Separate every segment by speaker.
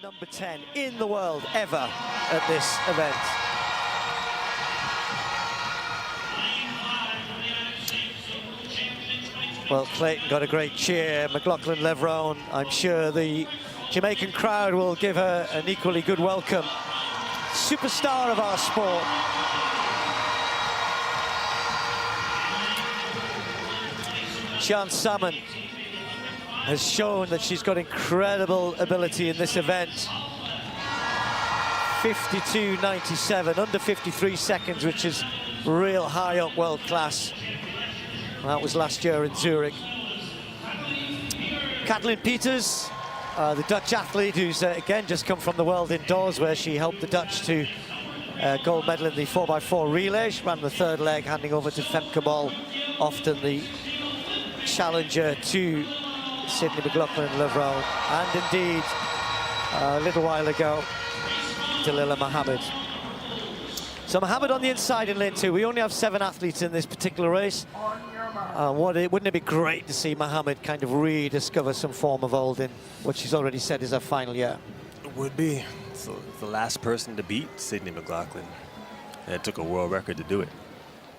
Speaker 1: Number 10 in the world ever at this event. Well, Clayton got a great cheer. McLaughlin-Levrone, I'm sure the Jamaican crowd will give her an equally good welcome. Superstar of our sport. Sian Salmon has shown that she's got incredible ability in this event. 52.97, under 53 seconds, which is real high up world class. That was last year in Zurich. Kathleen Peters, the Dutch athlete who's again just come from the World Indoors, where she helped the Dutch to gold medal in the 4x4 relay. She ran the third leg, handing over to Femke Bol, often the challenger to Sydney McLaughlin-Levrone, and indeed, a little while ago, Dalilah Muhammad. So Muhammad on the inside in lane 2. We only have 7 athletes in this particular race. Wouldn't it be great to see Muhammad kind of rediscover some form of old in what she's already said is her final year?
Speaker 2: It would be. So the last person to beat Sydney McLaughlin. And it took a world record to do it.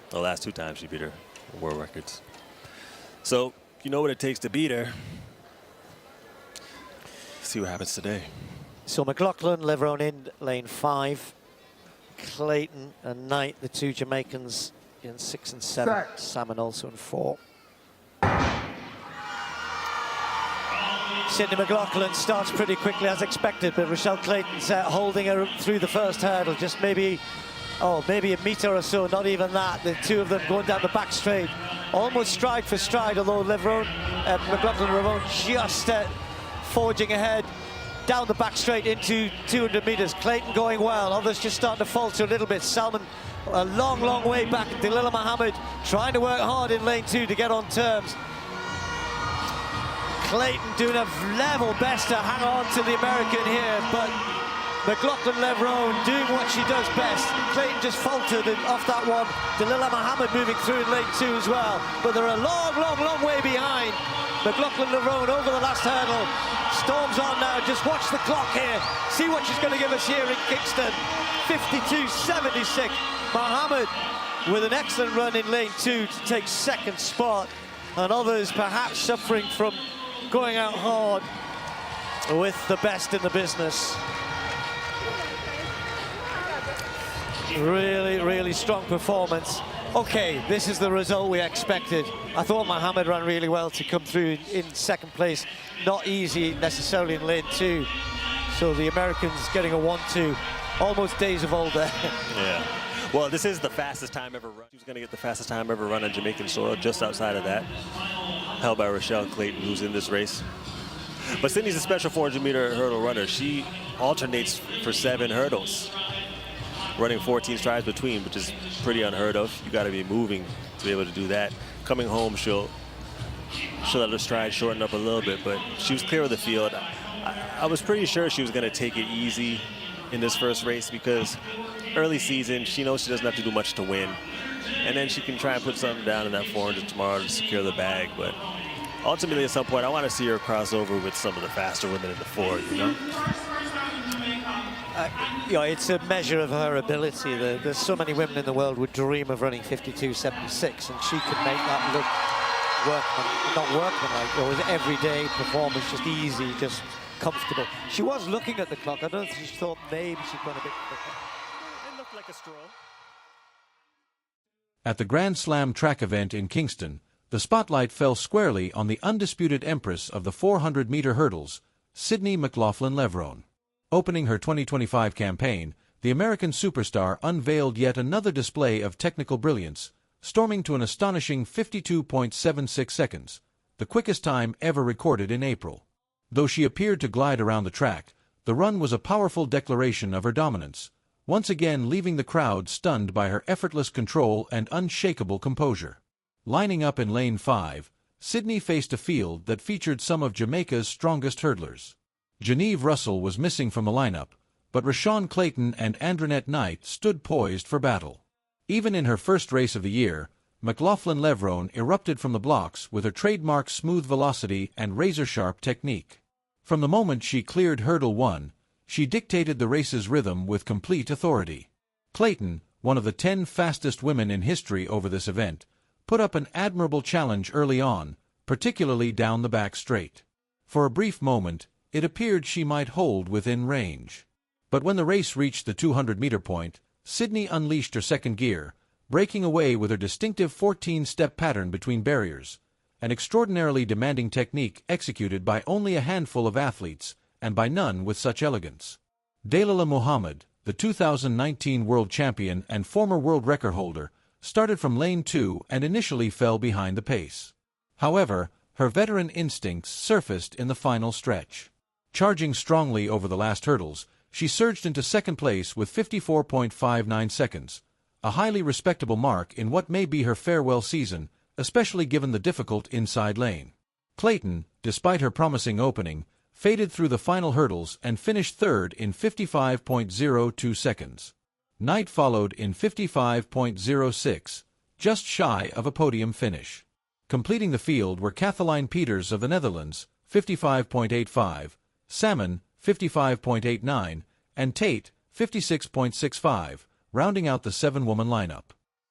Speaker 2: The last 2 times she beat her world records. So you know what it takes to beat her. See what happens today. So
Speaker 1: McLaughlin-Levrone in lane 5. Clayton and Knight, the 2 Jamaicans, in 6 and 7. Salmon also in 4. Sydney McLaughlin starts pretty quickly as expected, but Rochelle Clayton's holding her through the first hurdle, just maybe a meter or so, not even that. The 2 of them going down the back straight, almost stride for stride, although McLaughlin-Levrone just forging ahead down the back straight into 200 meters. Clayton going well, others just starting to falter a little bit. Salmon a long, long way back. Dalilah Muhammad trying to work hard in lane 2 to get on terms. Clayton doing a level best to hang on to the American here, but McLaughlin-Levrone doing what she does best. Clayton just faltered off that one. Dalilah Muhammad moving through in lane 2 as well, but they're a long, long, long way behind. McLaughlin-Levrone over the last hurdle. Storms on now, just watch the clock here. See what she's going to give us here in Kingston. 52.76. Muhammad with an excellent run in lane 2 to take 2nd spot. And others perhaps suffering from going out hard with the best in the business. Really, really strong performance. Okay, this is the result we expected. I thought Muhammad ran really well to come through in 2nd place. Not easy necessarily in lane 2. So the Americans getting a 1-2. Almost days of old there.
Speaker 2: Yeah. Well, this is the fastest time ever run. She's going to get the fastest time ever run on Jamaican soil. Just outside of that, held by Rochelle Clayton, who's in this race. But Sydney's a special 400-meter hurdle runner. She alternates for 7 hurdles, running 14 strides between, which is pretty unheard of. You got to be moving to be able to do that. Coming home, she'll let her stride shorten up a little bit, but she was clear of the field. I was pretty sure she was going to take it easy in this first race, because early season, she knows she doesn't have to do much to win. And then she can try and put something down in that 400 tomorrow to secure the bag. But ultimately, at some point, I want to see her cross over with some of the faster women in the 4, you know?
Speaker 1: It's a measure of her ability. There's so many women in the world would dream of running 52.76, and she can make that look not workmanlike, everyday performance, just easy, just comfortable. She was looking at the clock. I don't think she thought maybe she'd gone a bit quicker.
Speaker 2: It looked like a stroll.
Speaker 3: At the Grand Slam track event in Kingston, the spotlight fell squarely on the undisputed empress of the 400-meter hurdles, Sydney McLaughlin-Levrone. Opening her 2025 campaign, the American superstar unveiled yet another display of technical brilliance, storming to an astonishing 52.76 seconds, the quickest time ever recorded in April. Though she appeared to glide around the track, the run was a powerful declaration of her dominance, once again leaving the crowd stunned by her effortless control and unshakable composure. Lining up in lane 5, Sydney faced a field that featured some of Jamaica's strongest hurdlers. Janieve Russell was missing from the lineup, but Roshawn Clayton and Andrenette Knight stood poised for battle. Even in her first race of the year, McLaughlin-Levrone erupted from the blocks with her trademark smooth velocity and razor-sharp technique. From the moment she cleared hurdle 1, she dictated the race's rhythm with complete authority. Clayton, one of the 10 fastest women in history over this event, put up an admirable challenge early on, particularly down the back straight. For a brief moment, it appeared she might hold within range. But when the race reached the 200-meter point, Sydney unleashed her second gear, breaking away with her distinctive 14-step pattern between barriers, an extraordinarily demanding technique executed by only a handful of athletes, and by none with such elegance. Dalilah Muhammad, the 2019 world champion and former world record holder, started from lane 2 and initially fell behind the pace. However, her veteran instincts surfaced in the final stretch. Charging strongly over the last hurdles, she surged into second place with 54.59 seconds, a highly respectable mark in what may be her farewell season, especially given the difficult inside lane. Clayton, despite her promising opening, faded through the final hurdles and finished third in 55.02 seconds. Knight followed in 55.06, just shy of a podium finish. Completing the field were Kathleen Peters of the Netherlands, 55.85, Salmon, 55.89, and Tate, 56.65, rounding out the 7-woman lineup.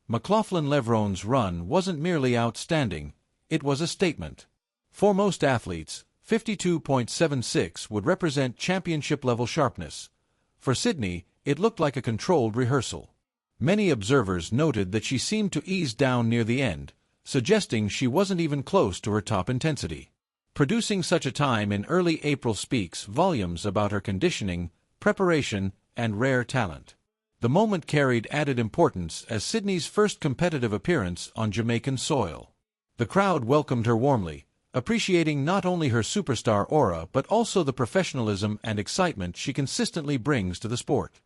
Speaker 3: McLaughlin-Levrone's run wasn't merely outstanding, it was a statement. For most athletes, 52.76 would represent championship-level sharpness. For Sydney, it looked like a controlled rehearsal. Many observers noted that she seemed to ease down near the end, suggesting she wasn't even close to her top intensity. Producing such a time in early April speaks volumes about her conditioning, preparation, and rare talent. The moment carried added importance as Sydney's first competitive appearance on Jamaican soil. The crowd welcomed her warmly, appreciating not only her superstar aura but also the professionalism and excitement she consistently brings to the sport.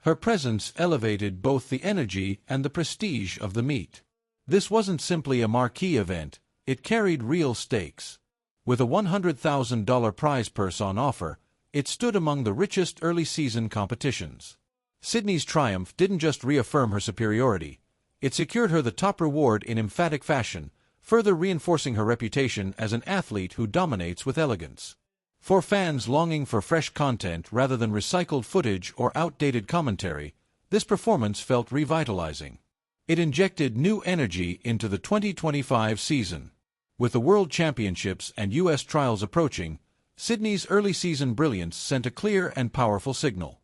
Speaker 3: Her presence elevated both the energy and the prestige of the meet. This wasn't simply a marquee event, it carried real stakes. With a $100,000 prize purse on offer, it stood among the richest early-season competitions. Sydney's triumph didn't just reaffirm her superiority, it secured her the top reward in emphatic fashion, further reinforcing her reputation as an athlete who dominates with elegance. For fans longing for fresh content rather than recycled footage or outdated commentary, this performance felt revitalizing. It injected new energy into the 2025 season. With the World Championships and U.S. trials approaching, Sydney's early season brilliance sent a clear and powerful signal.